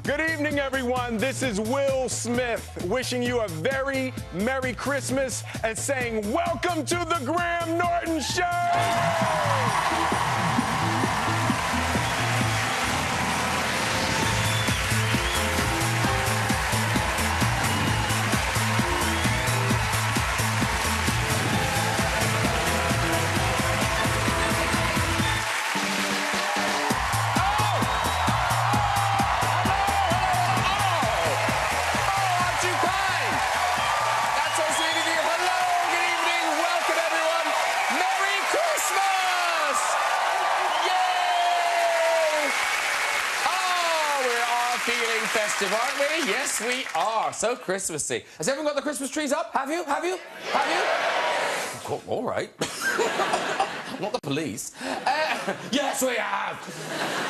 Good evening, everyone. This is Will Smith wishing you a very Merry Christmas and saying welcome to the Graham Norton Show! Festive, aren't we? Yes, we are. So Christmassy. Has everyone got the Christmas trees up? Have you? Have you? Have you? Cool. All right. Not the police. Yes, we have.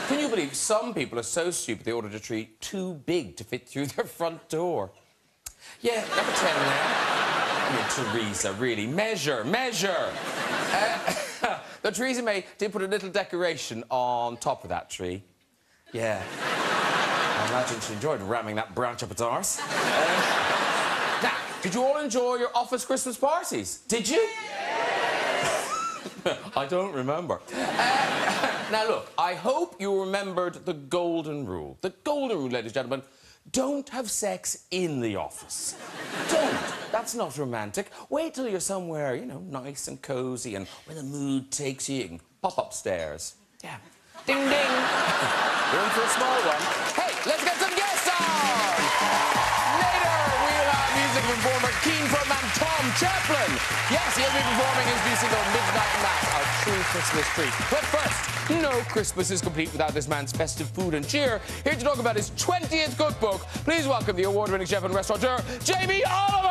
Can you believe some people are so stupid they ordered a tree too big to fit through their front door? Yeah, number 10 now. I mean, Teresa, really. Measure. The Theresa May did put a little decoration on top of that tree. Yeah. I imagine she enjoyed ramming that branch up its arse. Now, did you all enjoy your office Christmas parties? Did you? I don't remember. Now, look, I hope you remembered the golden rule. The golden rule, ladies and gentlemen, don't have sex in the office. Don't. That's not romantic. Wait till you're somewhere, you know, nice and cosy, and when the mood takes you, you can pop upstairs. Yeah. Ding, ding. Room for a small one. Hey, let's get some guests on! Later, we'll have music performer Keen from and Tom Chaplin. Yes, he'll be performing his new single, Midnight Mass, our true Christmas treat. But first, no Christmas is complete without this man's festive food and cheer. Here to talk about his 20th cookbook, please welcome the award-winning chef and restaurateur, Jamie Oliver!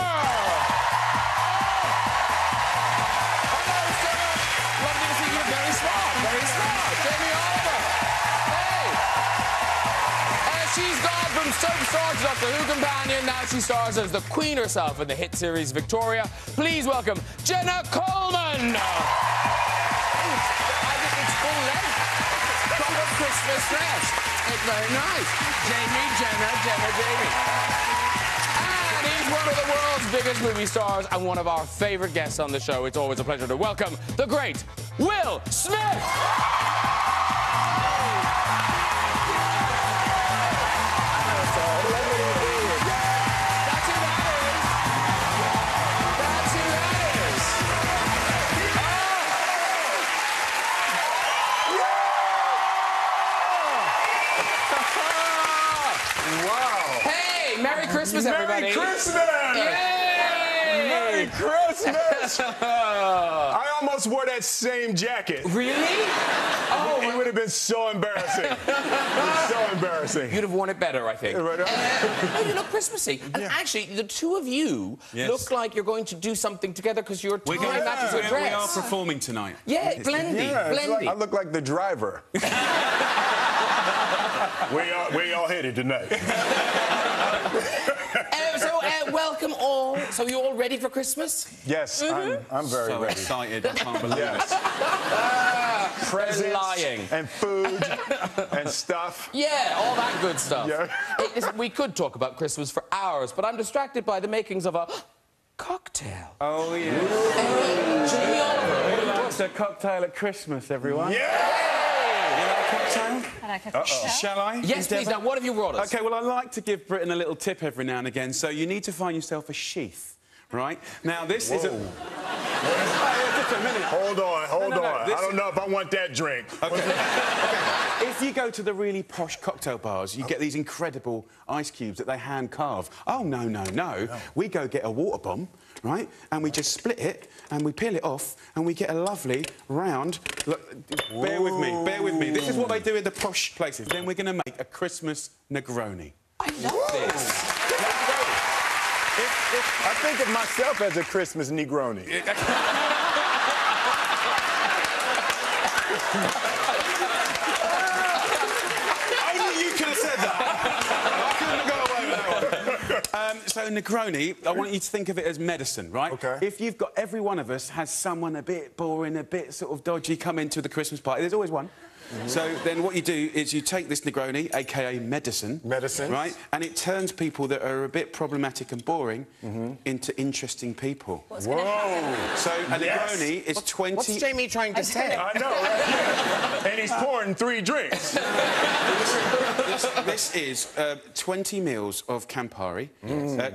Hello, sir. Lovely to see you. Very smart, very smart. Jamie Oliver. She's gone from soap star to Doctor Who companion. Now she stars as the Queen herself in the hit series Victoria. Please welcome Jenna Coulmman. I think it's full length. Proper Christmas dress. It's very nice. Jamie, Jenna, Jamie. And he's one of the world's biggest movie stars and one of our favourite guests on the show. It's always a pleasure to welcome the great Will Smith. Merry Christmas, everybody. Merry Christmas! Yay! Merry Christmas! I almost wore that same jacket. Really? Oh, it would have been so embarrassing. So embarrassing. You'd have worn it better, I think. No, you look Christmassy. And actually, the two of you look like you're going to do something together because your tie matches your dress. We are performing tonight. Yeah, blendy, blendy. I look like the driver. we all headed tonight. Welcome all. So you all ready for Christmas? Yes, I'm very ready. Excited, I can't believe it. Presents lying. And food and stuff. Yeah, all that good stuff. Yeah. Hey, listen, we could talk about Christmas for hours, but I'm distracted by the makings of a cocktail. Oh, yeah. Hey, Jamie Oliver. What's a cocktail at Christmas, everyone? Yeah! Cocktail? I like a cocktail. Shall I? Yes, please. Now, what have you brought us? OK, well, I like to give Britain a little tip every now and again, so you need to find yourself a sheath, right? Now, this is a... Just a minute. Hold on. I don't know if I want that drink. OK. If you go to the really posh cocktail bars, you get these incredible ice cubes that they hand carve. Oh, no. We go get a water bomb, right? And we just split it, and we peel it off, and we get a lovely round... Look, bear with me. This is what they do in the posh places. Then we're going to make a Christmas Negroni. I love this. I think of myself as a Christmas Negroni. Only you could have said that. I couldn't have got away with that one. So Negroni, I want you to think of it as medicine, right? OK. If you've got... Every one of us has someone a bit boring, a bit sort of dodgy come into the Christmas party. There's always one. So then what you do is you take this Negroni, a.k.a. medicine... Medicine. Right? And it turns people that are a bit problematic and boring into interesting people. Whoa! So a Negroni is 20... What's Jamie trying to say? I know, right? Yeah. And he's pouring 3 drinks. This is 20 mils of Campari,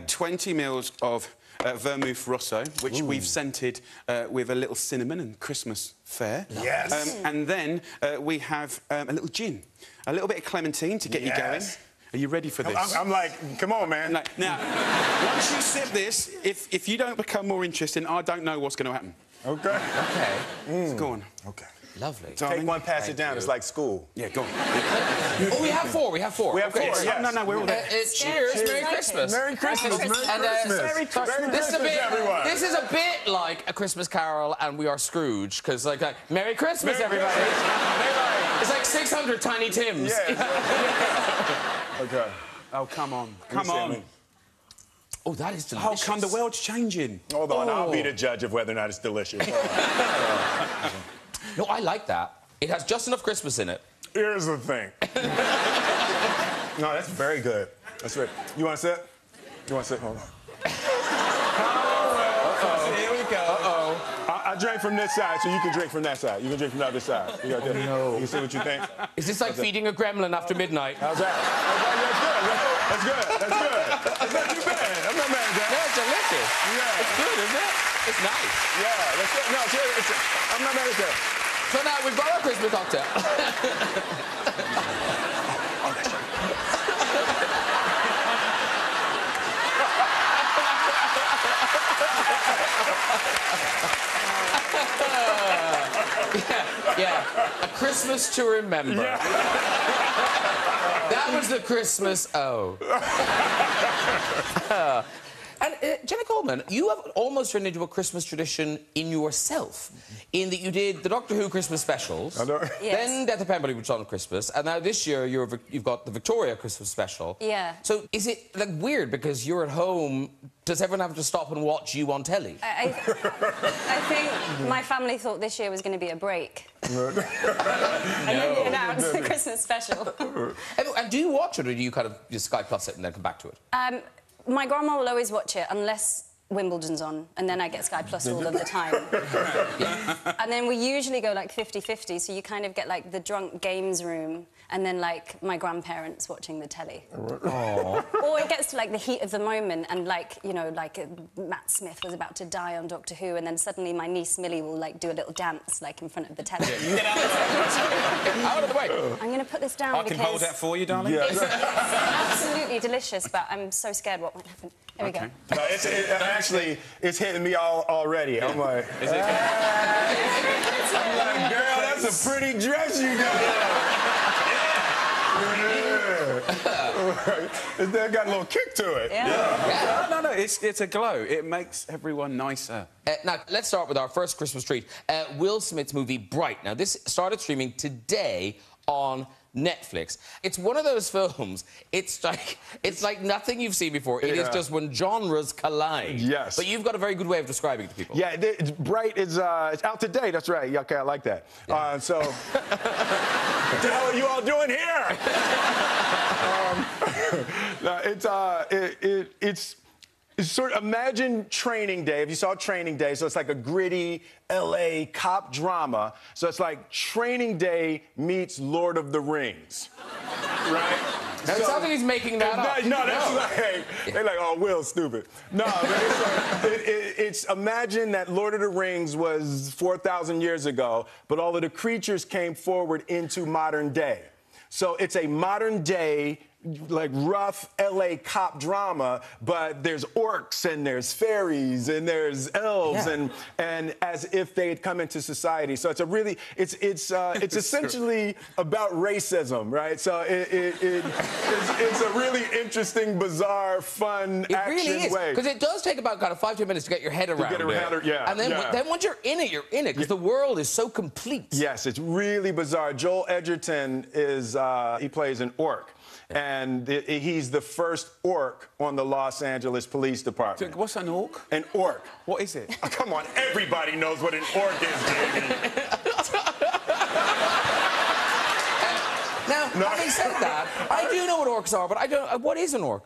20 mils of vermouth rosso, which we've scented with a little cinnamon and Christmas fare. Yes. And then we have a little gin, a little bit of clementine to get you going. Are you ready for this? I'm like, come on, man. Now, once you sip this, if you don't become more interested, I don't know what's going to happen. Okay. Okay. Go on. Okay. Lovely. Take one, pass it down. It's like school. Yeah, go on. Oh, we have 4. We have 4. We have 4. Yes. No, we're all there. Cheers. Merry Christmas. Merry Christmas. Merry Christmas, everyone. This is a bit like A Christmas Carol and We Are Scrooge, because like Merry Christmas, everybody. It's like 600 Tiny Tims. Yeah. Okay. Oh, come on. Come on. Oh, that is delicious. Oh, come, the world's changing. Hold on, I'll be the judge of whether or not it's delicious. No, I like that. It has just enough Christmas in it. Here's the thing. No, that's very good. That's right. You want to sit? You want to sit? Hold on. Here we go. I drank from this side, so you can drink from that side. You can drink from the other side. You got that? No. You can see what you think? Is this like feeding a gremlin after midnight? How's that? That's good. That's good. It's not too bad. I'm not mad at that. Yeah, it's delicious. Yeah. It's good, isn't it? It's nice. Yeah, that's good. No, I'm not mad at that. So now we've got our Christmas cocktail. Yeah, a Christmas to remember. Yeah. That was the Christmas And Jenna Coleman, you have almost turned into a Christmas tradition in yourself, in that you did the Doctor Who Christmas specials, then Death of Pemberley, which was on Christmas, and now this year you've got the Victoria Christmas special. Yeah. So is it like weird because you're at home? Does everyone have to stop and watch you on telly? I think my family thought this year was going to be a break. And then they announced the Christmas special. And do you watch it, or do you kind of just Sky Plus it and then come back to it? My grandma will always watch it unless Wimbledon's on, and then I get Sky Plus all of the time. And then we usually go like 50-50, so you kind of get like the drunk games room and then like my grandparents watching the telly. Aww. Or it gets to like the heat of the moment and like, you know, like Matt Smith was about to die on Doctor Who, and then suddenly my niece Millie will like do a little dance like in front of the telly. Get out of the way. I'm going to put this down because... I can hold that for you, darling. Yeah. It's absolutely delicious, but I'm so so scared what might happen. Here we go. No, actually, it's hitting me already. I'm like, Is it? I'm like, girl, that's a pretty dress you got on. Yeah. That got a little kick to it. Yeah. No, it's a glow. It makes everyone nicer. Now, let's start with our first Christmas treat. Will Smith's movie Bright. Now, this started streaming today on Netflix. It's one of those films, it's like nothing you've seen before. It is just when genres collide. Yes. But you've got a very good way of describing it to people. Yeah, Bright is it's out today. That's right. Okay, I like that. Yeah. So, what the hell are you all doing here? No, it's sort of, imagine Training Day. If you saw Training Day, so it's like a gritty LA cop drama. So it's like Training Day meets Lord of the Rings, right? Now, it sounds like he's making that up. No, that's like, they're like, oh, Will's stupid. No, but it's imagine that Lord of the Rings was 4,000 years ago, but all of the creatures came forward into modern day. So it's a modern day, like rough LA cop drama, but there's orcs and there's fairies and there's elves and as if they had come into society. So it's a really it's essentially about racism, right? So it's a really interesting, bizarre, fun action way. Because it does take about kind of 5 to 10 minutes to get your head around it. Yeah. And then once you're in it, because the world is so complete. Yes, it's really bizarre. Joel Edgerton is he plays an orc. And he's the first orc on the Los Angeles Police Department. What's an orc? An orc. What is it? Oh, come on, everybody knows what an orc is, Jamie. Having said that, I do know what orcs are, but I don't... what is an orc?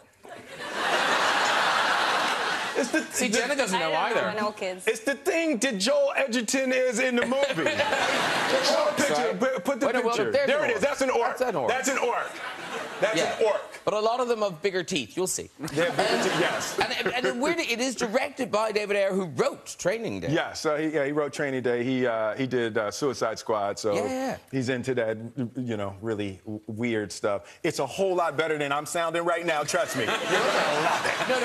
It's the, See, Jenna doesn't know either. I know kids. It's the thing that Joel Edgerton is in the movie. Show a picture. Put the picture. There it is. That's an orc. That's an orc. That's an orc. That's an orc. But a lot of them have bigger teeth. You'll see. Yeah, bigger teeth, yes. And weirdly, it is directed by David Ayer, who wrote Training Day. Yeah, so he wrote Training Day. He did Suicide Squad, so he's into that, you know, really weird stuff. It's a whole lot better than I'm sounding right now, trust me. You're gonna love it. No,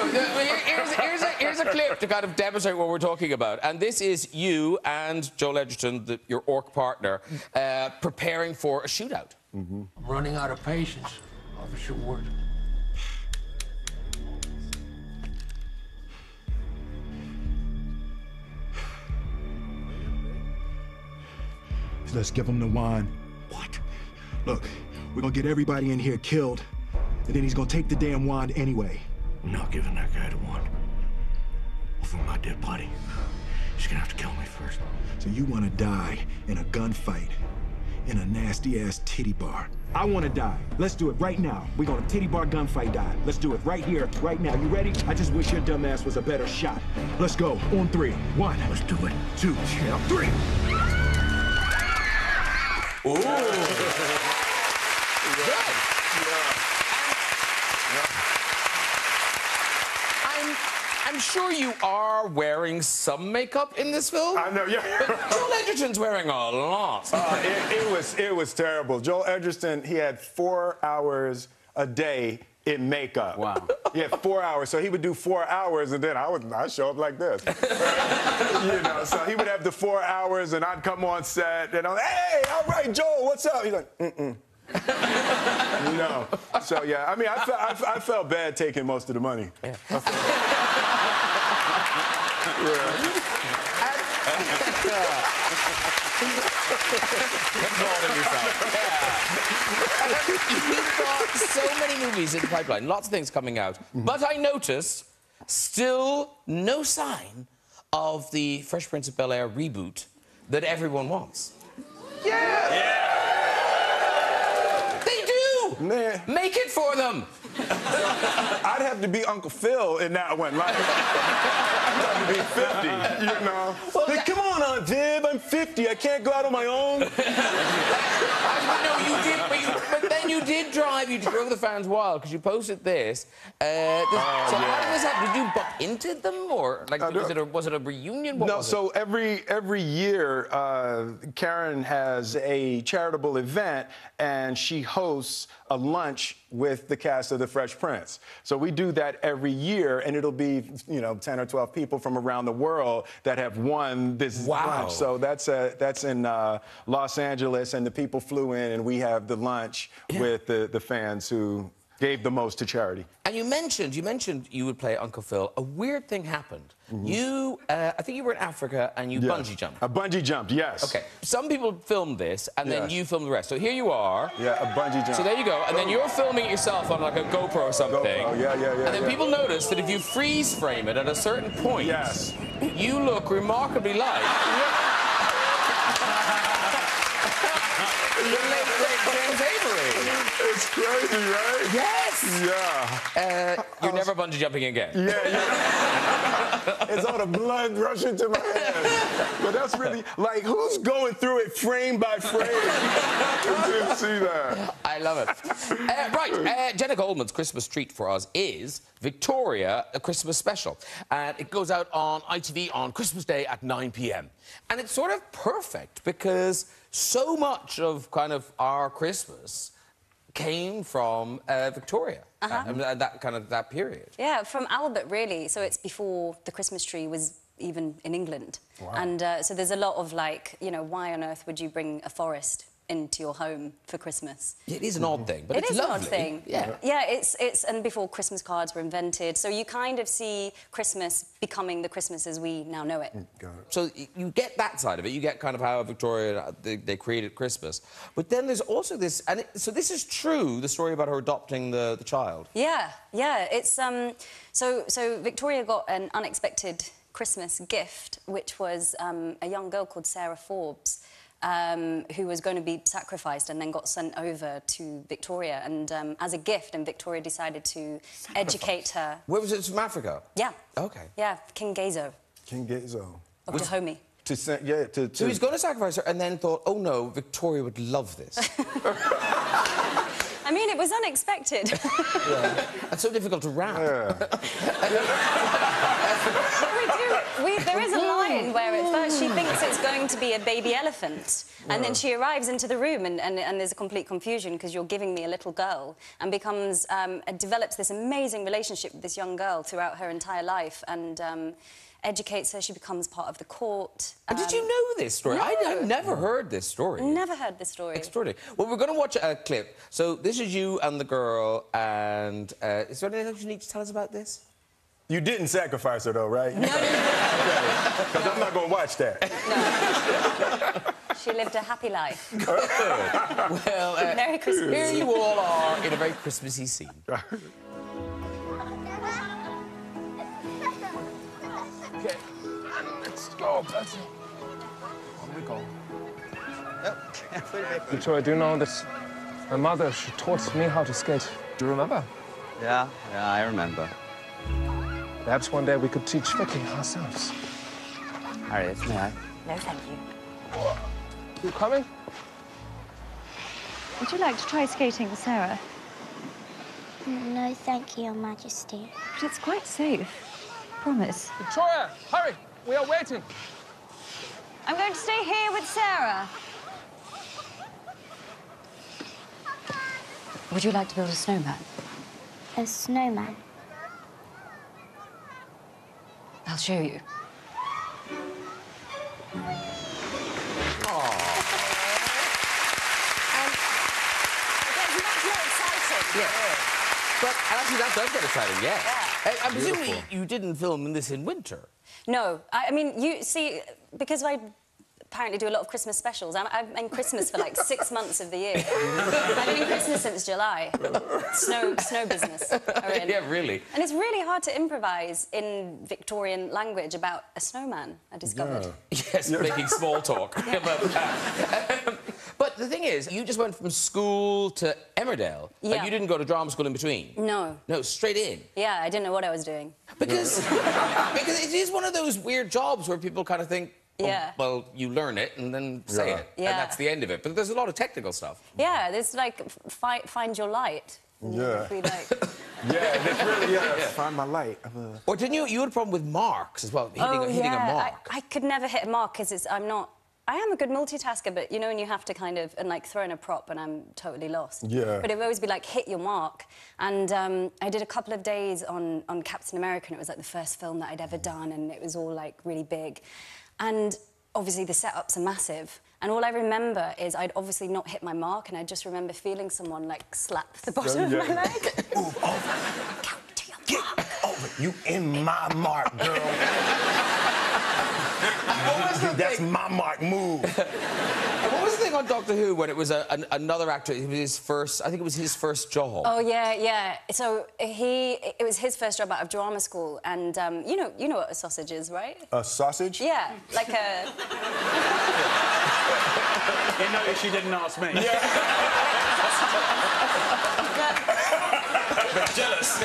here's a clip to kind of demonstrate what we're talking about. And this is you and Joel Edgerton, your orc partner, preparing for a shootout. I'm running out of patience. Officer Ward. Let's give him the wine. What? Look, we're gonna get everybody in here killed, and then he's gonna take the damn wand anyway. I'm not giving that guy the wand. Over my dead body. He's gonna have to kill me first. So you wanna die in a gunfight, in a nasty-ass titty bar. I wanna die. Let's do it right now. We're gonna titty bar gunfight die. Let's do it right here, right now. You ready? I just wish your dumb ass was a better shot. Let's go. On 3. 1. Let's do it. 2. 3. Ooh. Good. I'm sure you are wearing some makeup in this film. I know, yeah. But Joel Edgerton's wearing a lot. It was terrible. Joel Edgerton, he had 4 hours a day in makeup. Wow. He had 4 hours, so he would do 4 hours, and then I'd show up like this. You know, so he would have the 4 hours, and I'd come on set, and I'm like, hey, all right, Joel, what's up? He's like, No. So, yeah, I mean, I felt bad taking most of the money. Yeah. You've got so many movies in the pipeline, lots of things coming out. But I notice still no sign of the Fresh Prince of Bel-Air reboot that everyone wants. Yeah! They do! Man. Make it for them! I'd have to be Uncle Phil in that one. Like, I'd have to be 50, you know? Well, hey, come on, Aunt Viv, I'm 50. I can't go out on my own. No, you did, but then you did drive. You drove the fans wild because you posted this. So how did this happen? Did you bump into them, or like was it a reunion? What was so it? every year, Karen has a charitable event, and she hosts a lunch with the cast of The Fresh Prince. So we do that every year, and it'll be, you know, 10 or 12 people from around the world that have won this lunch. So that's in Los Angeles, and the people flew in, and we have the lunch with the fans who gave the most to charity. And you mentioned you would play Uncle Phil. A weird thing happened. You, I think you were in Africa and you bungee jumped. I bungee jumped, yes. Okay. Some people filmed this and then you filmed the rest. So here you are. Yeah, a bungee jump. So there you go. And then you're filming it yourself on like a GoPro or something. GoPro, yeah. And then people notice that if you freeze frame it at a certain point, you look remarkably like the late James Avery. It's crazy, right? Yes! Yeah. You're never bungee jumping again. Yeah. It's all the blood rushing to my head. But that's really, like, who's going through it frame by frame? You didn't see that. I love it. Jenna Coleman's Christmas treat for us is Victoria, a Christmas special. And it goes out on ITV on Christmas Day at 9 p.m. And it's sort of perfect because so much of kind of our Christmas came from Victoria, that period. Yeah, from Albert, really. So it's before the Christmas tree was even in England. Wow. And so there's a lot of, like, you know, why on earth would you bring a forest into your home for Christmas? It is an odd thing, but it's lovely. It is an odd thing. Yeah. Yeah, it's and before Christmas cards were invented, so you kind of see Christmas becoming the Christmas as we now know it. Got it. So you get that side of it. You get kind of how Victoria, they created Christmas. But then there's also this, and so this is true, the story about her adopting the child. Yeah, it's so Victoria got an unexpected Christmas gift, which was a young girl called Sarah Forbes. who was going to be sacrificed and then got sent over to Victoria. And as a gift, and Victoria decided to educate her. Where was it? From Africa? Yeah. Okay. Yeah, King Gezo King Gezo. of Dahomey. To send, yeah, to... So he's going to sacrifice her and then thought, oh no, Victoria would love this. I mean, it was unexpected. Yeah. That's so difficult to wrap. Yeah. There is a line where at first she thinks it's going to be a baby elephant, and then she arrives into the room and there's a complete confusion because you're giving me a little girl, and becomes develops this amazing relationship with this young girl throughout her entire life, and educates her. She becomes part of the court. Did you know this story? No. I've never heard this story. Never heard this story. Extraordinary. Well, we're going to watch a clip. So this is you and the girl, and is there anything else you need to tell us about this? You didn't sacrifice her, though, right? No. Because I'm not going to watch that. No. She lived a happy life. Good. Well, Merry Christmas. Here you all are in a very Christmassy scene. Okay, let's go, Patsy. On we go. Victoria, do you know that my mother, she taught me how to skate? Do you remember? Yeah, I remember. Perhaps one day we could teach Vicky ourselves. Harriet, may I? No, thank you. You coming? Would you like to try skating with Sarah? No, thank you, Your Majesty. But it's quite safe. Promise. Victoria, hurry! We are waiting. I'm going to stay here with Sarah. Would you like to build a snowman? A snowman? I'll show you. Yeah. But actually, that does get exciting, yeah. And presumably, you didn't film this in winter. No. I mean, you see, because I apparently do a lot of Christmas specials, I'm in Christmas for like 6 months of the year. I've been in Christmas since July. Snow business. Yeah, really. And it's really hard to improvise in Victorian language about a snowman, I discovered. Yeah. Yes, making small talk about that. But the thing is, you just went from school to Emmerdale. Yeah. Like, you didn't go to drama school in between. No. No, straight in. Yeah, I didn't know what I was doing. Because it is one of those weird jobs where people kind of think, oh, yeah. well, you learn it and then say it. Yeah. And that's the end of it. But there's a lot of technical stuff. Yeah, there's like, find your light. Yeah. Be like... Yeah, that's really, find my light. Or didn't you had a problem with marks as well, hitting a mark. I could never hit a mark because I am a good multitasker, but, you know, when you have to kind of, like, throw in a prop and I'm totally lost. Yeah. But it would always be, like, hit your mark. And I did a couple of days on Captain America, and it was, like, the first film that I'd ever done, and it was all, like, really big. And obviously the setups are massive. And all I remember is I'd obviously not hit my mark, and I just remember feeling someone, like, slap the bottom of my leg. Move over. Count to your mark. Get over. You in my mark, girl. That's my mark move. And what was the thing on Doctor Who when it was another actor? It was his first. I think it was his first job. Oh yeah. So it was his first job out of drama school, and you know what a sausage is, right? A sausage? Yeah, like a. You notice she didn't ask me. Yeah. But jealous.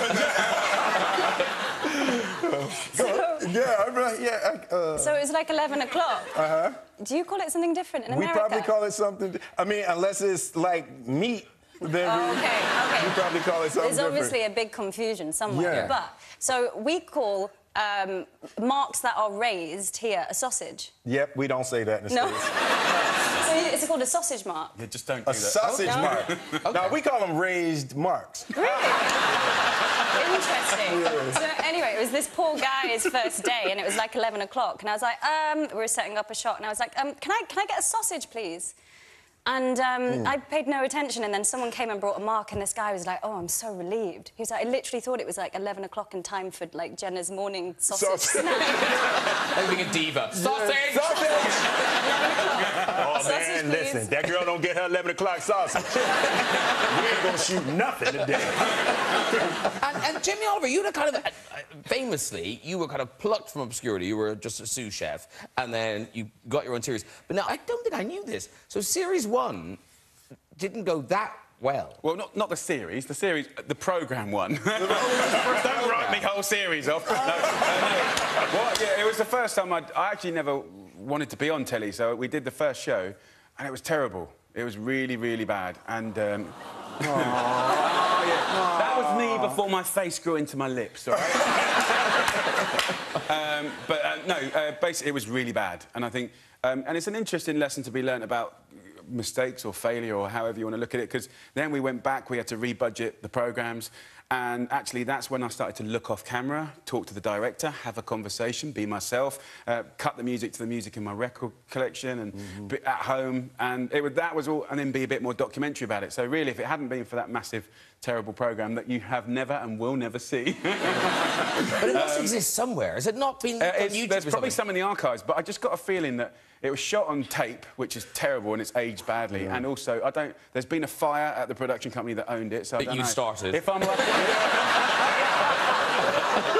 So it was like 11 o'clock. Uh-huh. Do you call it something different in America? We probably call it something... I mean, unless it's, like, meat, then okay. we probably call it something There's different. obviously a big confusion somewhere. Yeah. But, so we call marks that are raised here a sausage. Yep, we don't say that in the No. States. So it's called a sausage mark. Yeah, just don't do A that. sausage Oh, no. mark. Okay. Now, we call them raised marks. Really? Interesting. Yeah. So anyway, it was this poor guy's first day, and it was like 11 o'clock, and I was like, we were setting up a shot, and I was like, can I get a sausage, please? And I paid no attention, and then someone came and brought a mark, and this guy was like, oh, I'm so relieved. He was like, I literally thought it was like 11 o'clock in time for, like, Jenna's morning sausage snack. Like being a diva. Sausage! Sausage! Oh, Sausage, man, please. listen, that girl don't get her 11 o'clock sausage. We ain't gonna shoot nothing today. And And Jamie Oliver, you were kind of... famously, you were kind of plucked from obscurity. You were just a sous chef, and then you got your own series. But now, I don't think I knew this. So Series 1 didn't go that well. Well, not the series. The programme one. Don't write me whole series off. No. Well, yeah, it was the first time I actually never wanted to be on telly, so we did the first show, and it was terrible. It was really, really bad, and... That was me before my face grew into my lips, all right? Basically, it was really bad, and I think... and it's an interesting lesson to be learnt about mistakes or failure or however you want to look at it, because then we went back, we had to rebudget the programmes, and actually that's when I started to look off camera, talk to the director, have a conversation, be myself, cut the music to the music in my record collection and be at home, and that was all, and then be a bit more documentary about it. So really, if it hadn't been for that massive, terrible programme that you have never and will never see... But it must exist somewhere. Has it not been on YouTube? There's probably some in the archives, but I just got a feeling that it was shot on tape, which is terrible and it's aged badly, and also, there's been a fire at the production company that owned it, so I don't know. That you started. If I'm lucky...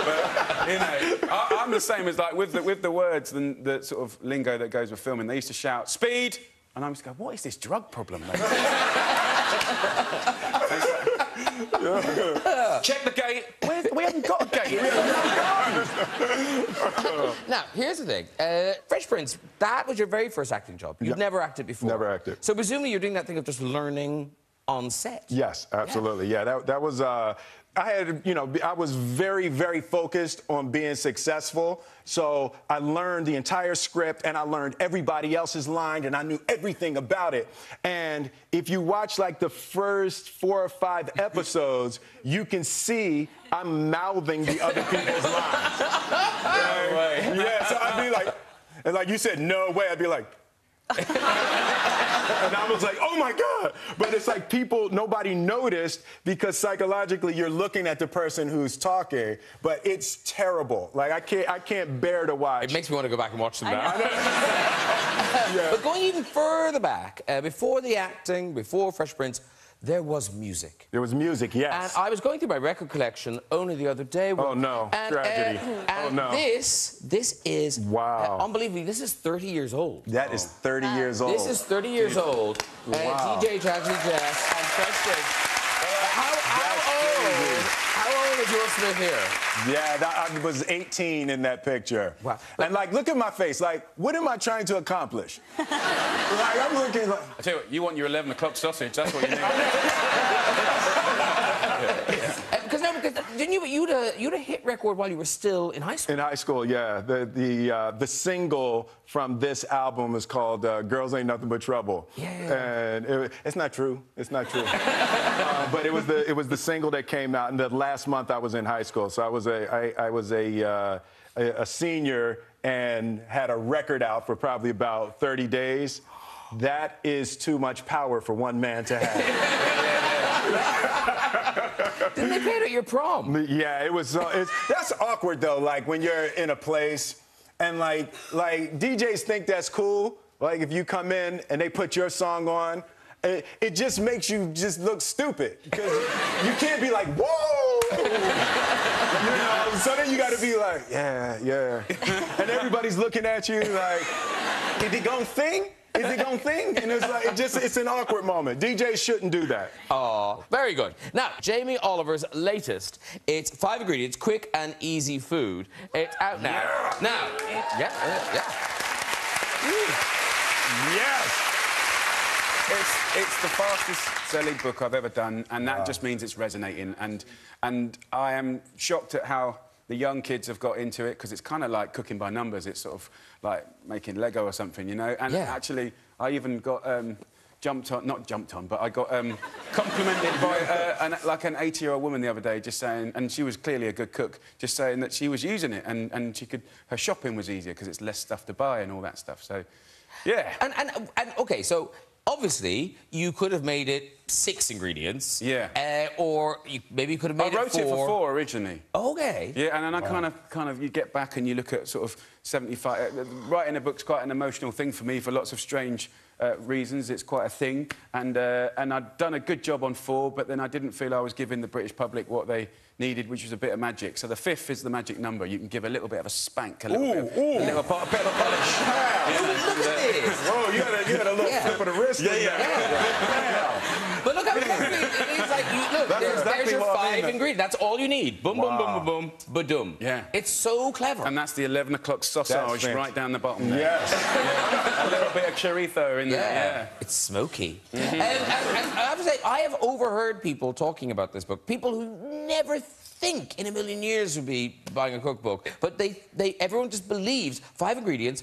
But, you know, I'm the same as, like, with the words and the sort of lingo that goes with filming. They used to shout, "Speed!" And I used to go, what is this drug problem, mate? Check the gate. We haven't got a gate. Now, here's the thing. Fresh Prince, that was your very first acting job. You'd never acted before. Never acted. So presumably you're doing that thing of just learning on set. Yes, absolutely. Yeah, that was... I had, you know, I was very, very focused on being successful. So I learned the entire script and I learned everybody else's line and I knew everything about it. And if you watch like the first 4 or 5 episodes, you can see I'm mouthing the other people's lines. No way. Yeah, so I'd be like, and like you said, no way, I'd be like, and I was like, oh my God. But it's like nobody noticed because psychologically you're looking at the person who's talking, but it's terrible. Like I can't bear to watch. It makes me want to go back and watch them now. Yeah. But going even further back, before the acting, before Fresh Prince, there was music. There was music, yes. And I was going through my record collection only the other day. Oh, no. Tragedy. And oh, no. This is... Wow. Unbelievably, this is 30 years old. That is 30 years old. This is 30 years old. Wow. DJ Jazzy Jazz and Fresh Prince. How old is Will Smith here? Yeah, I was 18 in that picture. Wow. And, like, look at my face. Like, what am I trying to accomplish? Like, I'm looking like... I tell you what, you want your 11 o'clock sausage, that's what you need. Because didn't you had a hit record while you were still in high school? In high school, yeah. The single from this album is called "Girls Ain't Nothing But Trouble." Yeah. And it's not true. It's not true. But it was the single that came out, and the last month I was in high school, so I was a senior and had a record out for probably about 30 days. That is too much power for one man to have. Didn't they play it at your prom? Yeah, it was. That's awkward though. Like when you're in a place, and like DJs think that's cool. Like if you come in and they put your song on, it just makes you just look stupid because you can't be like, whoa. You know. So then you got to be like, yeah, and everybody's looking at you like, is he gonna sing? Is he gonna sing? And it's like, it's an awkward moment. DJs shouldn't do that. Oh, very good. Now, Jamie Oliver's latest. It's 5 ingredients, quick and easy food. It's out now. Yeah. Now, yeah. Yes. It's the fastest selling book I've ever done, and that just means it's resonating. And I am shocked at how the young kids have got into it, because it's kind of like cooking by numbers. It's sort of like making Lego or something, you know? And actually, I even got not jumped on, but I got complimented by an 80-year-old woman the other day, just saying, and she was clearly a good cook, just saying that she was using it, and her shopping was easier because it's less stuff to buy and all that stuff. So, yeah. And okay, so obviously you could have made it 6 ingredients. Yeah. Or maybe you could have made it 4. I wrote it for 4 originally. Okay. Yeah, and then I kind of you get back and you look at sort of 75. Writing a book's quite an emotional thing for me for lots of strange reasons. It's quite a thing, and I'd done a good job on 4, but then I didn't feel I was giving the British public what they needed, which was a bit of magic. So the 5th is the magic number. You can give a little bit of a spank, a little bit of a polish. Look at this. Whoa, you had a little flip of the wrist. But look how lovely it is. Like, look, there's your 5 ingredients. That's all you need. Boom, boom, boom, boom, boom, ba-doom. Yeah. It's so clever. And that's the 11 o'clock sausage right down the bottom there. Yes. A little bit of chorizo in there. Yeah. It's smoky. And I have to say, I have overheard people talking about this book. People who never think in a million years would be buying a cookbook. But everyone just believes 5 ingredients.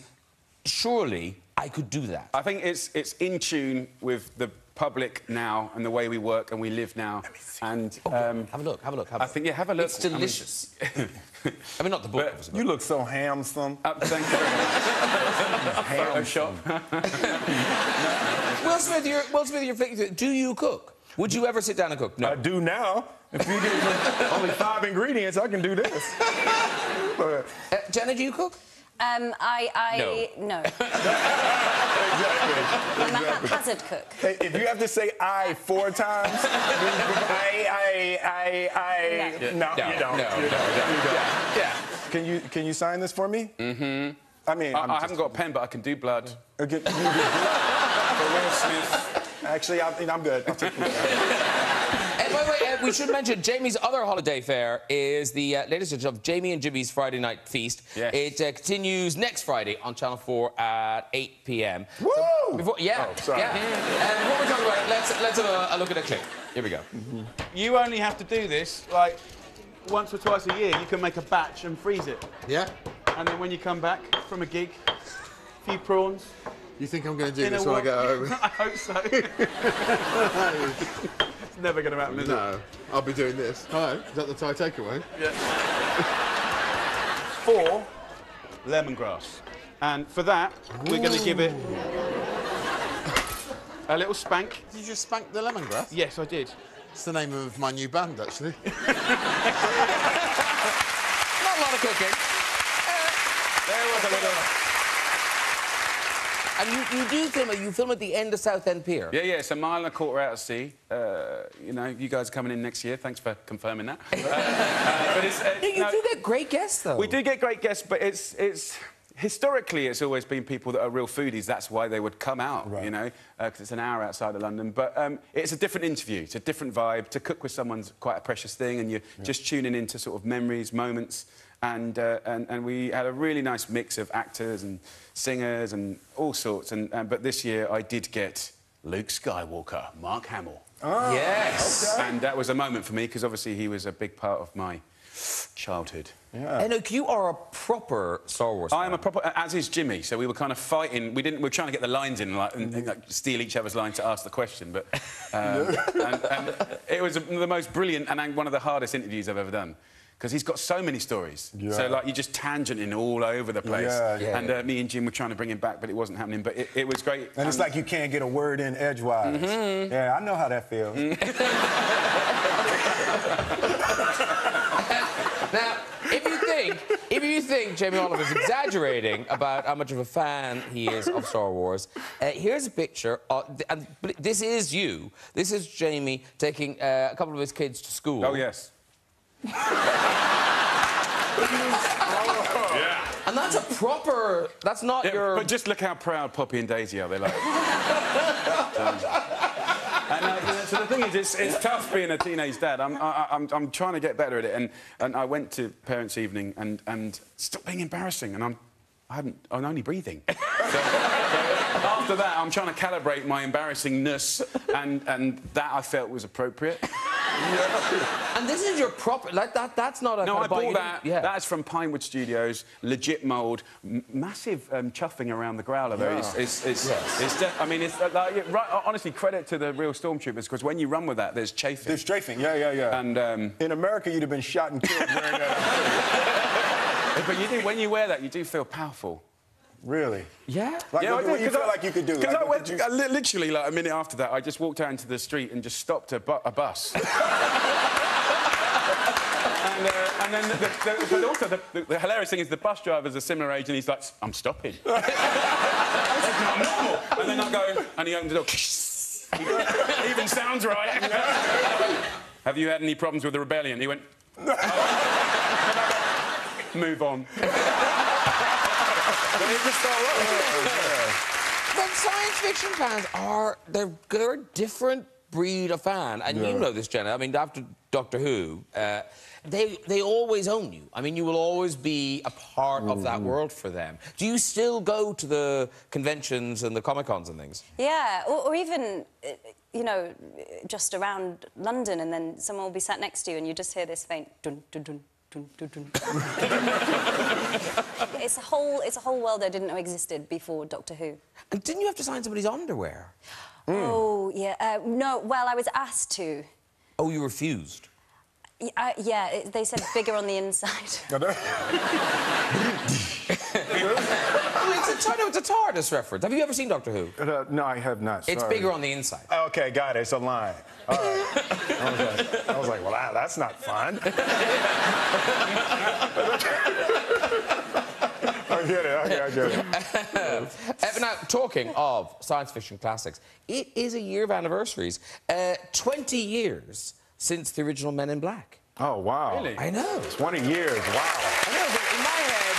Surely I could do that. I think it's in tune with the public now and the way we work and we live now. And have a look. Have I think have a look. It's delicious. I mean, not the book. But you look so handsome. Thank you very much. Photoshop. Will Smith, you're flicking. Do you cook? Would you ever sit down and cook? No. I do now. If you give me only 5 ingredients, I can do this. But... Jenna, do you cook? No. Exactly. I'm a haphazard cook. Hey, if you have to say I 4 times, No, you don't. Yeah. Can you sign this for me? Mm-hmm. I mean, I haven't got a pen, but I can do blood. You do blood for Will Smith. Actually, I'm good. I'll take it. And by the way, we should mention Jamie's other holiday fare is the latest edition of Jamie and Jimmy's Friday Night Feast. Yes. It continues next Friday on Channel 4 at 8 p.m. Woo! So before, Oh, sorry. Yeah. And what we're talking about, let's have a look at a clip. Here we go. You only have to do this, like, once or twice a year. You can make a batch and freeze it. Yeah? And then when you come back from a gig, a few prawns. You think I'm going to do this when I get home? I hope so. It's never going to happen, is it? No, I'll be doing this. Hello, is that the Thai takeaway? Yeah. 4 lemongrass. And for that, we're going to give it a little spank. Did you just spank the lemongrass? Yes, I did. It's the name of my new band, actually. Not a lot of cooking. There was a little... And you do film at the end of Southend Pier. Yeah, it's a mile and a quarter out at sea. You know, you guys are coming in next year. Thanks for confirming that. But it's... you do get great guests, though. We do get great guests, but it's... Historically, it's always been people that are real foodies. That's why they would come out, you know, because it's an hour outside of London. But it's a different interview. It's a different vibe. To cook with someone's quite a precious thing, and you're just tuning into sort of memories, moments. And we had a really nice mix of actors and singers and all sorts. But this year, I did get Luke Skywalker, Mark Hamill. Oh, yes. Okay. And that was a moment for me, because obviously he was a big part of my childhood. Yeah. And look, you are a proper Star Wars fan. I am a proper, as is Jimmy. So we were kind of fighting. We were trying to get the lines in, like, and like, steal each other's lines to ask the question. But and it was the most brilliant and one of the hardest interviews I've ever done. Because he's got so many stories. Yeah. So, like, you're just tangenting all over the place. And me and Jim were trying to bring him back, but it wasn't happening. But it was great. And it's like you can't get a word in edgewise. Mm-hmm. Yeah, I know how that feels. Now, if you think Jamie Oliver's exaggerating about how much of a fan he is of Star Wars, here's a picture. And this is you. This is Jamie taking a couple of his kids to school. Oh, yes. And that's a proper... That's not your... But just look how proud Poppy and Daisy are. They're like... So the thing is, it's tough being a teenage dad. I'm trying to get better at it, and I went to parents' evening and stop being embarrassing, and I'm only breathing. So after that, I'm trying to calibrate my embarrassingness, and that I felt was appropriate. And this is your proper... Like, that's not a... No, I bought that. Yeah. That's from Pinewood Studios, legit mould, massive chuffing around the growler, though. Yeah. I mean, it's like... honestly, credit to the real stormtroopers, because when you run with that, there's chafing. There's strafing, yeah. And... in America, you'd have been shot and killed wearing that. But you do, when you wear that, you do feel powerful. Really? Yeah? Like, yeah, what do you feel like you could do? Because Like, literally, like, a minute after that, I just walked out into the street and just stopped a bus. And then, but also the hilarious thing is the bus driver's a similar age, and he's like, "I'm stopping." This is not normal. And then I go, and he opens the door. Even sounds right. Have you had any problems with the rebellion? He went. Move on. But science fiction fans they're a different breed of fan, and you know this, Jenna. I mean, after Doctor Who, they always own you. I mean, you will always be a part of that world for them. Do you still go to the conventions and the Comic-Cons and things? Yeah, or even, you know, just around London, and then someone will be sat next to you and you just hear this faint dun dun dun dun dun dun. It's a whole world I didn't know existed before Doctor Who. And didn't you have to sign somebody's underwear? Oh, yeah. No, well, I was asked to. Oh, you refused? Yeah, they said bigger on the inside. It's a TARDIS reference. Have you ever seen Doctor Who? No, I have not. It's Sorry. bigger on the inside. Okay, got it. It's a line. All right. I was like, well, that's not fun. I get it. Okay, I get it. Now, talking of science fiction classics, it is a year of anniversaries. 20 years since the original Men in Black. Oh, wow. Really? I know. 20 years, wow. I know, but in my head,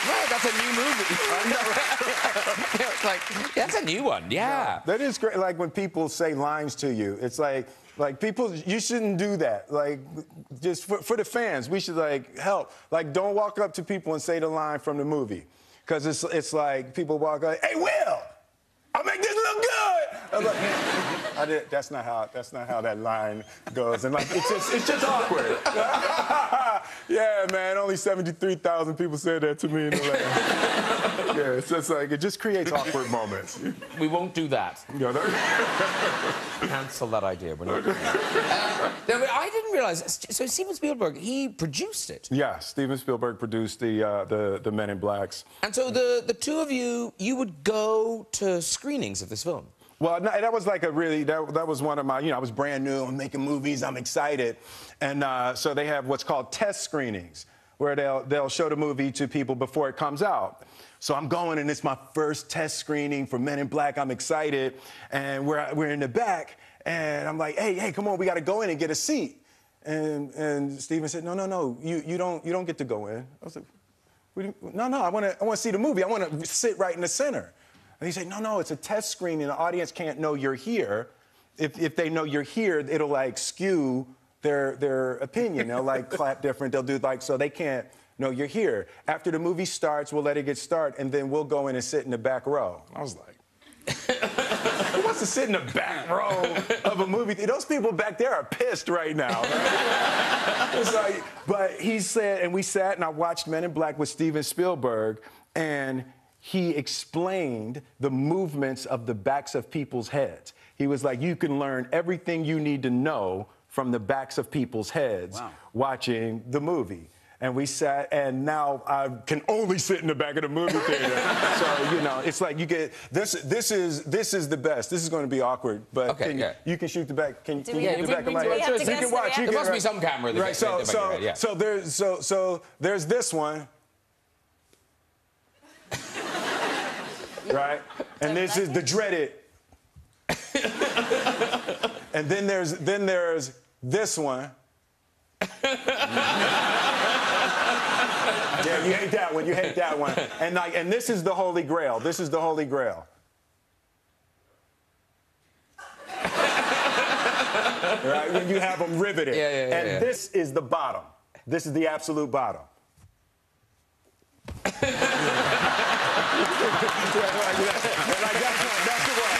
well, that's a new movie. I know. It's like, that's a new one, yeah. That is great. Like, when people say lines to you, it's like people, you shouldn't do that. Like, just for the fans, we should, like, help. Like, don't walk up to people and say the line from the movie. Because it's like, people walk up, hey, Will, I'll make this look good. I'm like, that's not how that line goes. And, like, it's just awkward. Yeah, man, only 73,000 people said that to me in the lab. Yeah, it's just like, it just creates awkward moments. We won't do that. Cancel that idea. We're not doing that. I didn't realise. So Steven Spielberg, he produced it. Yeah, Steven Spielberg produced the Men in Blacks. And so the two of you would go to screenings of this film. Well, no, that was like that was one of my, I was brand new, I'm making movies, I'm excited. And so they have what's called test screenings, where they'll show the movie to people before it comes out. So I'm going, and it's my first test screening for Men in Black. I'm excited, and we're in the back, and I'm like, hey, come on, we got to go in and get a seat. And Steven said, no, you don't get to go in. I was like, no, I want to see the movie. I want to sit right in the center. And he said, no, it's a test screening. The audience can't know you're here. If they know you're here, it'll, like, skew their opinion. They'll, like, clap different. They'll do, like, so they can't know you're here. After the movie starts, we'll let it get started, and then we'll go in and sit in the back row. I was like, who wants to sit in the back row of a movie? Those people back there are pissed right now. Right? It's like, but he said, and we sat, and I watched Men in Black with Steven Spielberg, and he explained the movements of the backs of people's heads. He was like, you can learn everything you need to know from the backs of people's heads watching the movie. And we sat, and now I can only sit in the back of the movie theater. So, it's like you get, this is the best. This is going to be awkward, but okay, you can shoot the back. Can you shoot the back of my head? You can watch. There must be some camera that right, so there's this one. Right? And this is the dreaded. And then there's this one. Yeah, you hate that one. You hate that one. And this is the Holy Grail. This is the Holy Grail. Right? When you have them riveted. And this is the bottom. This is the absolute bottom. That's the one. You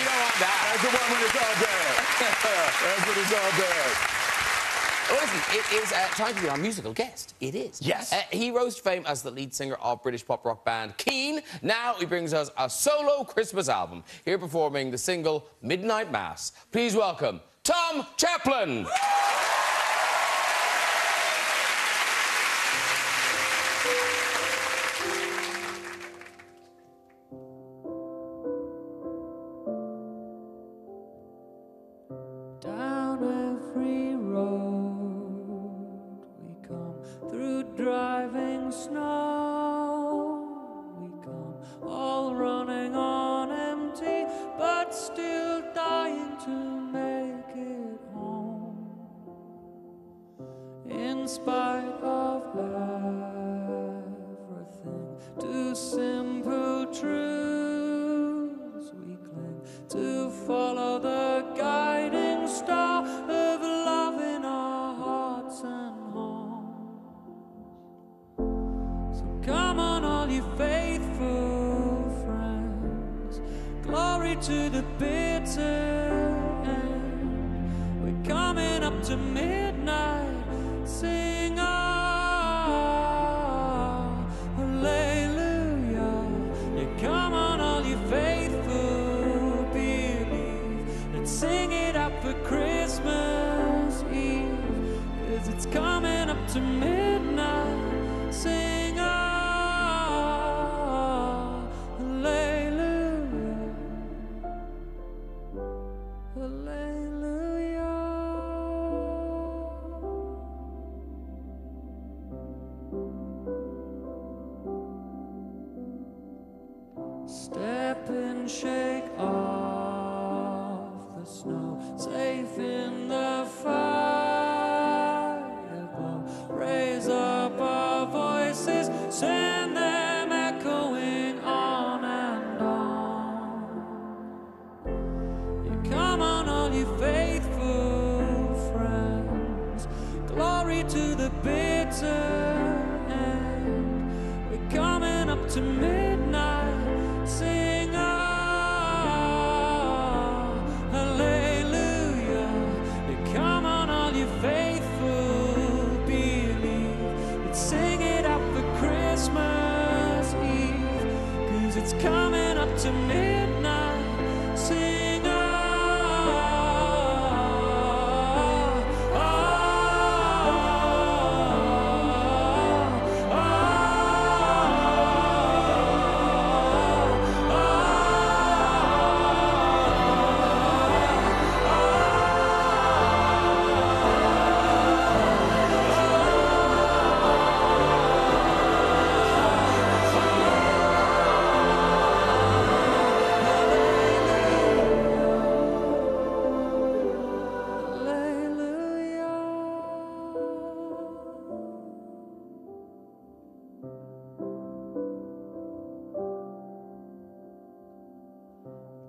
don't want that. That's the one when it's all bad. That's when it's all bad. Well, listen, it is time to be our musical guest. It is. Yes. He rose to fame as the lead singer of British pop rock band Keane. Now he brings us a solo Christmas album. Here performing the single Midnight Mass. Please welcome Tom Chaplin. through driving snow. We come all running on empty, but still dying to make it home. In spite of everything, to simple truths we cling to, follow the guiding star of love in our hearts and homes. So come on, all you faithful friends, glory to the bitter end. We're coming up to midnight, sing hallelujah. Yeah, come on, all you faithful, believe. Let's sing it up for Christmas Eve, 'cause it's coming up to midnight, sing hallelujah, hallelujah. Step and shake off the snow, safe in the fire glow. Raise up our voices, send them echoing on and on. You come on, all you faithful friends, glory to the bitter end. We're coming up to midnight, sing hallelujah. You come on, all you faithful, believe. Let's sing it up for Christmas Eve, 'cause it's coming up to midnight, sing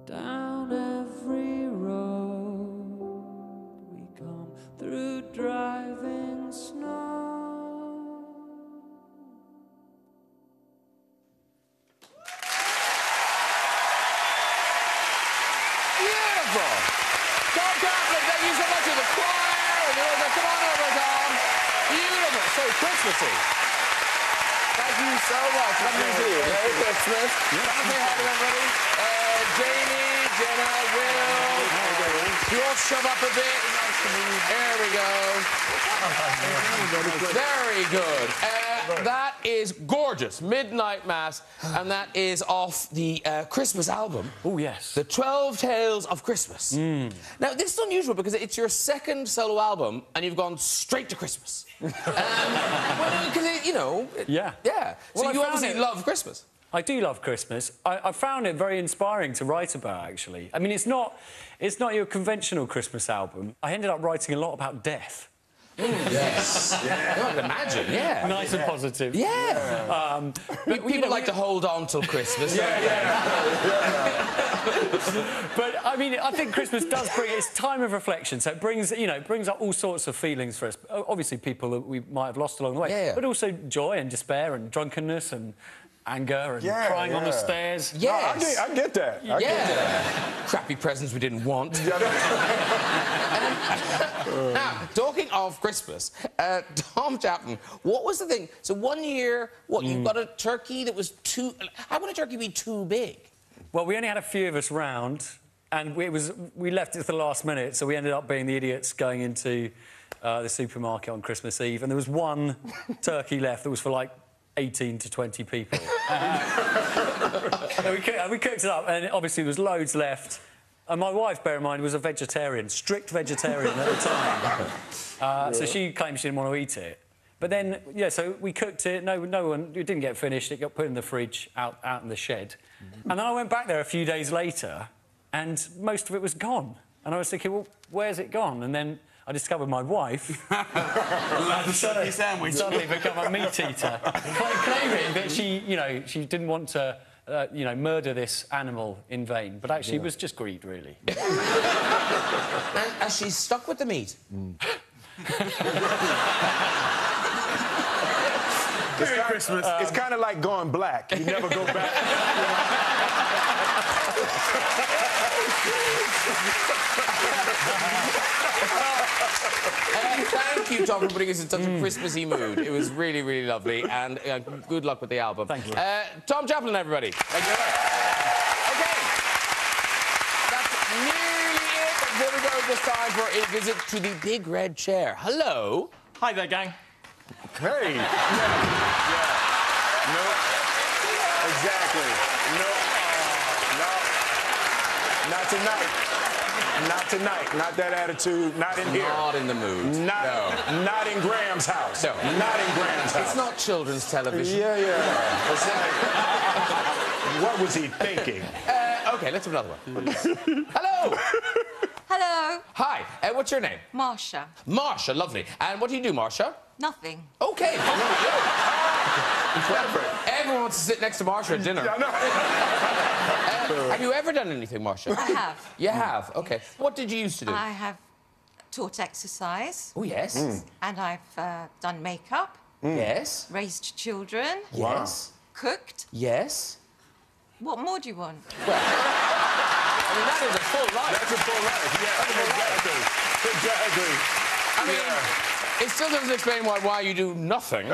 down every road we come through driving snow. Beautiful. Tom Kaplan, thank you so much to the choir. And the orchestra. Come on over, Tom. Beautiful. So Christmassy. Thank you so much. Come to see you. Merry Christmas. Come and say hi to everybody. Jamie, Jenna, Will. You all shove up a bit. There we go. Very good. That is gorgeous. Midnight Mass, and that is off the Christmas album. Oh, yes. The 12 Tales of Christmas. Now, this is unusual because it's your second solo album, and you've gone straight to Christmas. Well, because, you know... Yeah. Yeah. So Well, you obviously love Christmas. I do love Christmas. I found it very inspiring to write about, actually. I mean, it's not your conventional Christmas album. I ended up writing a lot about death. Yes. Yeah. I can imagine, yeah. Nice and positive. Yeah. But people like to hold on till Christmas. But, I mean, I think Christmas does bring... It's time of reflection, so it brings, you know, it brings up all sorts of feelings for us. Obviously, people that we might have lost along the way. But also joy and despair and drunkenness and anger and crying on the stairs. Yes. No, I get that. I get that. Crappy presents we didn't want. Now, talking of Christmas, Tom Chapman, what was the thing? So one year, you got a turkey that was too... How would a turkey be too big? Well, we only had a few of us round, and we left it to the last minute, so we ended up being the idiots going into the supermarket on Christmas Eve, and there was one turkey left that was for, like, 18 to 20 people. And we cooked it up, and obviously there was loads left. And my wife, bear in mind, was a vegetarian, strict vegetarian at the time. So she claimed she didn't want to eat it. But then, yeah, so we cooked it. No one. It didn't get finished. It got put in the fridge out in the shed. And then I went back there a few days later, and most of it was gone. And I was thinking, well, where's it gone? And then I discovered my wife suddenly become a meat eater, claiming that she didn't want to, murder this animal in vain. But actually, it was just greed, really. And she's stuck with the meat. Merry Christmas. It's kind of like going black. You never go back. Thank you, Tom, for putting us in such a Christmassy mood. It was really, really lovely, and good luck with the album. Thank you. Tom Chaplin, everybody. Thank you very much. OK. That's nearly it. Before we go, it's time for a visit to the big red chair. Hello. Hi there, gang. Hey. Yeah. No. Exactly. No. Not tonight. Not tonight. Not that attitude. Not in here. Not in the mood. Not in Graham's house. No. Not in Graham's house. It's not children's television. Yeah. It's like, what was he thinking? OK, let's have another one. Hello. Hello. Hi. What's your name? Marsha. Marsha, lovely. And what do you do, Marsha? Nothing. OK. Everyone wants to sit next to Marsha at dinner. Have you ever done anything, Marsha? I have. You have? OK. What did you used to do? I have taught exercise. Oh, yes. And I've done makeup. Yes. Raised children. Yes. Cooked. Yes. What more do you want? Well, I mean, that is a full life. That's a full life, yeah. Exactly. I mean, it still doesn't explain why you do nothing.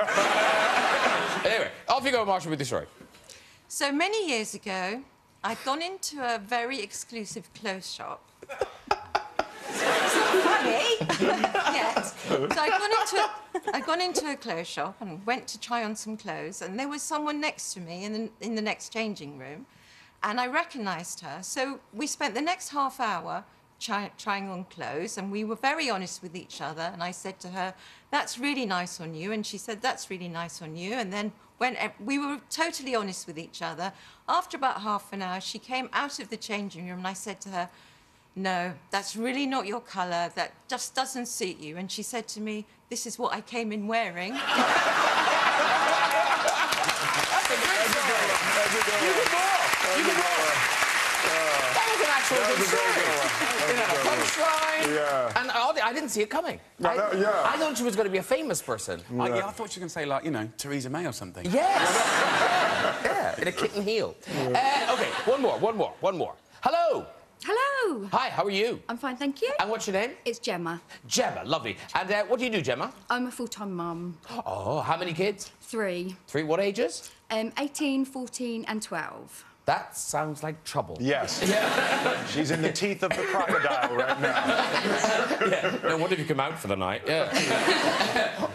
Anyway, off you go, Marsha, with the story. So many years ago, I'd gone into a very exclusive clothes shop. It's not funny yet. So I'd gone into a clothes shop and went to try on some clothes, and there was someone next to me in the next changing room, and I recognised her. So we spent the next half hour trying on clothes, and we were very honest with each other, and I said to her, "That's really nice on you," and she said, "That's really nice on you," and then when we were totally honest with each other, after about half an hour, she came out of the changing room, and I said to her, "No, that's really not your colour, that just doesn't suit you," and she said to me, "This is what I came in wearing." That's a great story. You can go. That was an actual good story. You know, a punchline. Yeah. And I didn't see it coming. I thought she was going to be a famous person. I thought she was going to say, like, Theresa May or something. Yes. Yeah, in a kitten heel. OK, one more. Hello. Hello. Hi, how are you? I'm fine, thank you. And what's your name? It's Gemma. Gemma, lovely. And what do you do, Gemma? I'm a full-time mum. Oh, how many kids? 3. 3, what ages? 18, 14 and 12. That sounds like trouble. Yes. Yeah. She's in the teeth of the crocodile right now. Yeah. No wonder if you come out for the night. Yeah.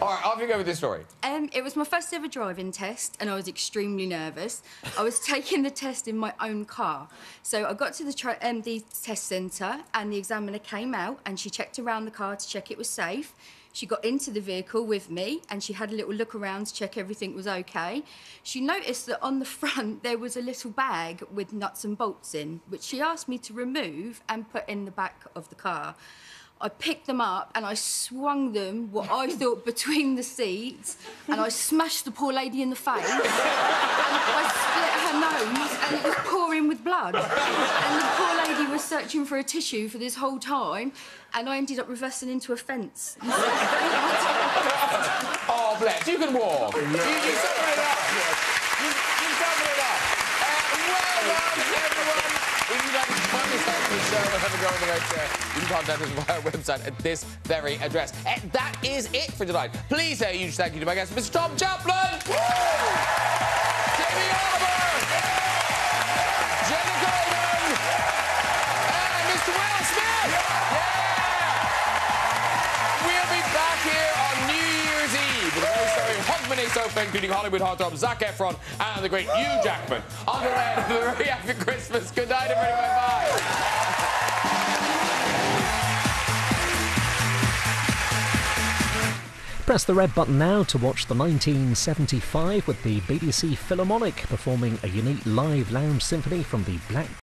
All right, off you go with this story. It was my first ever driving test, and I was extremely nervous. I was taking the test in my own car. So I got to the test centre, and the examiner came out, and she checked around the car to check it was safe. She got into the vehicle with me, and she had a little look around to check everything was OK. She noticed that on the front there was a little bag with nuts and bolts in, which she asked me to remove and put in the back of the car. I picked them up and I swung them, what I thought, between the seats, and I smashed the poor lady in the face. And I split her nose, and it was pouring with blood. And the poor lady was searching for a tissue for this whole time, and I ended up reversing into a fence. Oh, bless. You can walk. You suffered it up. You suffered it up. Well done, everyone. If you'd like to find yourself to the show or have a go on the right chair, you can contact us via our website at this very address. That is it for tonight. Please say a huge thank you to my guest, Mr. Tom Chaplin. Jamie Oliver. Jenna Coulmon. And Mr. Will Smit. We'll be back here on New Year's Eve with a very starring Hogmanay sofa, including Hollywood heartthrob Zac Efron and the great Hugh Jackman. On the way, have a very happy Christmas. Good night, everybody. Bye-bye. Press the red button now to watch the 1975 with the BBC Philharmonic performing a unique live lounge symphony from the Black